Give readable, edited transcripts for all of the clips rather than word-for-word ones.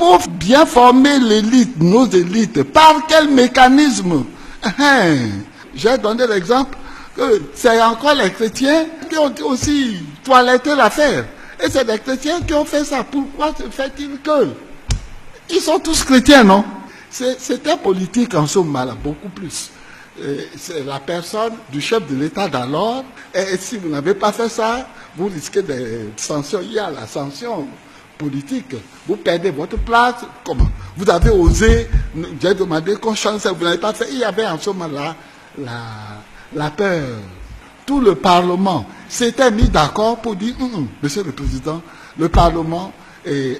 faut bien former l'élite, nos élites. Par quel mécanisme? J'ai donné l'exemple que c'est encore les chrétiens qui ont aussi toiletté l'affaire. Et c'est des chrétiens qui ont fait ça. Pourquoi se fait-il que? Ils sont tous chrétiens, non? C'était politique en ce moment-là, beaucoup plus. C'est la personne du chef de l'État d'alors. Et si vous n'avez pas fait ça, vous risquez des sanctions. Il y a la sanction politique. Vous perdez votre place. Comment? Vous avez osé, j'ai demandé qu'on change ça, vous n'avez pas fait. Il y avait en ce moment-là la peur. Tout le Parlement s'était mis d'accord pour dire, Monsieur le Président, le Parlement et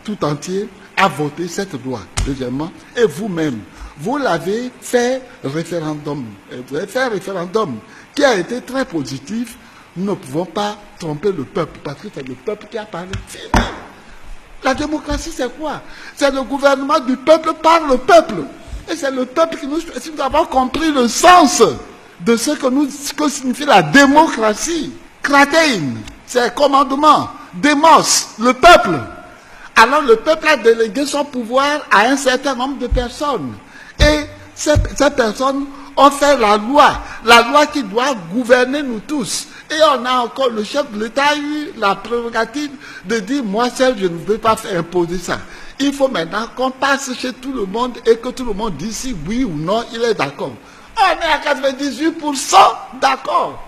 tout entier a voté cette loi. Deuxièmement, et vous-même, vous l'avez fait référendum. Vous avez fait un référendum qui a été très positif. Nous ne pouvons pas tromper le peuple, parce que c'est le peuple qui a parlé. Fini. La démocratie, c'est quoi? C'est le gouvernement du peuple par le peuple. Et c'est le peuple qui nous... Si nous avons compris le sens de ce que signifie la démocratie, kratein, c'est commandement, démos, le peuple. Alors le peuple a délégué son pouvoir à un certain nombre de personnes. Et ces personnes ont fait la loi qui doit gouverner nous tous. Et on a encore, le chef de l'État a eu la prérogative de dire, moi seul, je ne veux pas faire imposer ça. Il faut maintenant qu'on passe chez tout le monde et que tout le monde dise si oui ou non, il est d'accord. On est à 98% d'accord.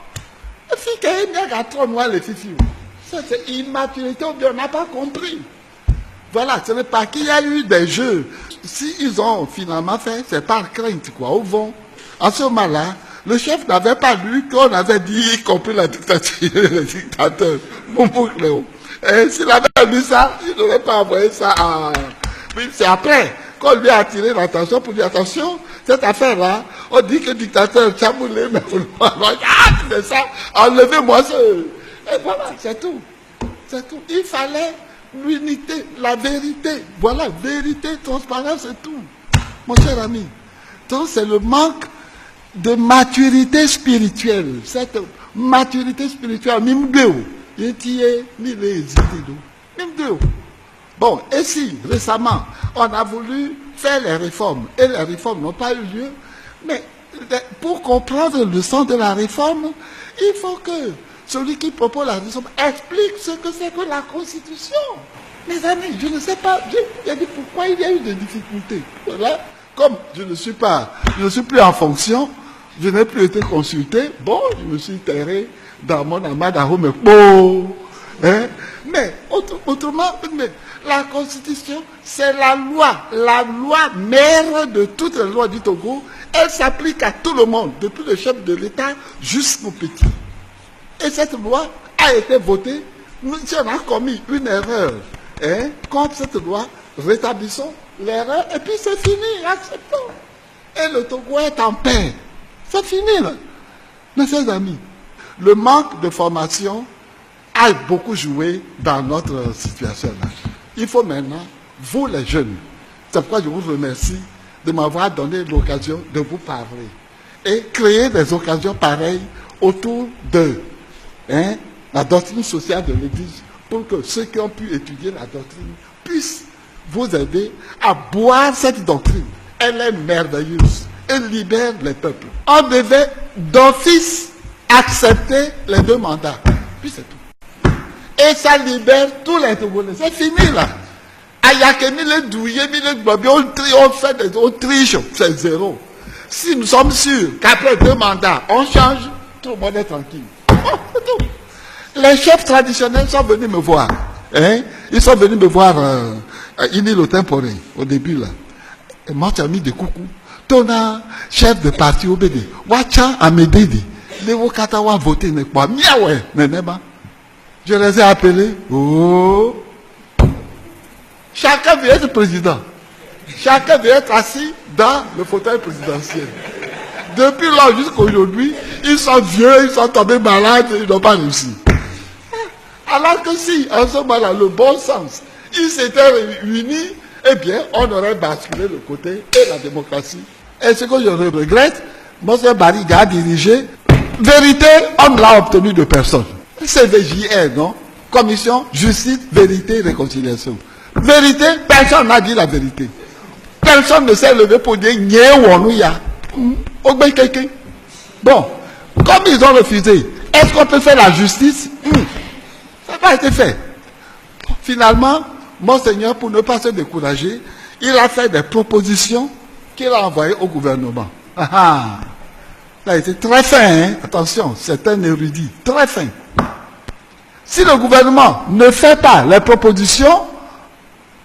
Et puis, il y a trop noir les filles. Ça, c'est immaturité, on n'a pas compris. Voilà, ce n'est pas qu'il y a eu des jeux. Si ils ont finalement fait, c'est par crainte, quoi. Au fond, en ce moment-là, le chef n'avait pas lu qu'on avait dit, y compris la dictature, le dictateur, Momo Cléo. Et s'il avait lu ça, il n'aurait pas envoyé ça à... Oui, c'est après qu'on lui a attiré l'attention pour dire, attention, cette affaire-là, on dit que le dictateur Tchamoulé, mais vous c'est ça, enlevez-moi ce... Et voilà, c'est tout. C'est tout. Il fallait l'unité, la vérité. Voilà, vérité, transparence, c'est tout. Mon cher ami. Donc, c'est le manque de maturité spirituelle. Cette maturité spirituelle, Mimdeo, bon, et si, récemment, on a voulu faire les réformes, et les réformes n'ont pas eu lieu, mais pour comprendre le sens de la réforme, il faut que celui qui propose la réforme explique ce que c'est que la Constitution. Mes amis, je ne sais pas, j'ai dit pourquoi il y a eu des difficultés. Voilà, comme je ne suis plus en fonction, je n'ai plus été consulté, bon, je me suis terré dans mon amadaro, mais bon, hein? Mais autrement, mais la Constitution, c'est la loi mère de toutes les lois du Togo. Elle s'applique à tout le monde, depuis le chef de l'État jusqu'au petit. Et cette loi a été votée. Si on a commis une erreur contre cette loi, rétablissons l'erreur et puis c'est fini, acceptons. Et le Togo est en paix. C'est fini là. Mes chers amis, le manque de formation a beaucoup joué dans notre situation là. Il faut maintenant, vous les jeunes, c'est pourquoi je vous remercie de m'avoir donné l'occasion de vous parler et créer des occasions pareilles autour de la doctrine sociale de l'Église pour que ceux qui ont pu étudier la doctrine puissent vous aider à boire cette doctrine. Elle est merveilleuse. Elle libère les peuples. On devait d'office accepter les 2 mandats. Puis c'est tout. Et ça libère tous les Togolais. C'est fini là. Ayakemi le douillet, on fait des autriches, c'est 0. Si nous sommes sûrs qu'après 2 mandats, on change, tout le monde est tranquille. Oh, c'est tout. Les chefs traditionnels sont venus me voir. Ils sont venus me voir à Inil Temporé, au début là. Et moi, tu as mis des coucous. Tona, chef de parti OBD. Wacha Amededi. Les Wokatawa voté n'est pas. Miaoué, neneba. Je les ai appelés. Oh. Chacun veut être président. Chacun veut être assis dans le fauteuil présidentiel. Depuis là jusqu'à aujourd'hui, ils sont vieux, ils sont tombés malades, ils n'ont pas réussi. Alors que si, en ce moment-là, le bon sens, ils s'étaient réunis, eh bien, on aurait basculé le côté de la démocratie. Et ce que je regrette, M. Bariga a dirigé. Vérité, on ne l'a obtenu de personne. C'est VJR, non? Commission, justice, vérité, réconciliation. Vérité, personne n'a dit la vérité. Personne ne s'est levé pour dire quelqu'un. Bon, comme ils ont refusé, est-ce qu'on peut faire la justice? Ça n'a pas été fait. Finalement, Monseigneur, pour ne pas se décourager, il a fait des propositions qu'il a envoyées au gouvernement. Ça a été très fin, hein? Attention, c'est un érudit, très fin. Si le gouvernement ne fait pas les propositions,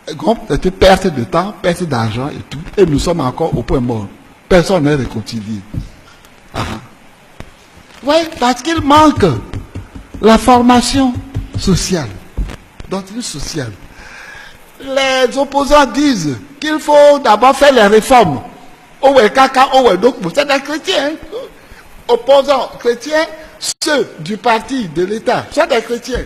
c'est une perte de temps, perte d'argent et tout, et nous sommes encore au point mort. Personne n'est réconcilié. Oui, parce qu'il manque la formation sociale, doctrine sociale. Les opposants disent qu'il faut d'abord faire les réformes. C'est des chrétiens. Opposants chrétiens, ceux du parti de l'État, sont des chrétiens.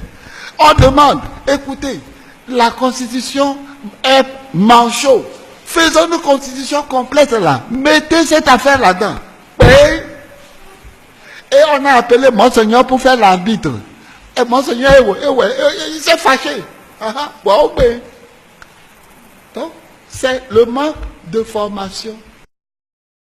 On demande, écoutez, la constitution est manchot. Faisons une constitution complète là. Mettez cette affaire là-dedans. Et on a appelé Monseigneur pour faire l'arbitre. Et Monseigneur, il s'est fâché. Donc, c'est le manque de formation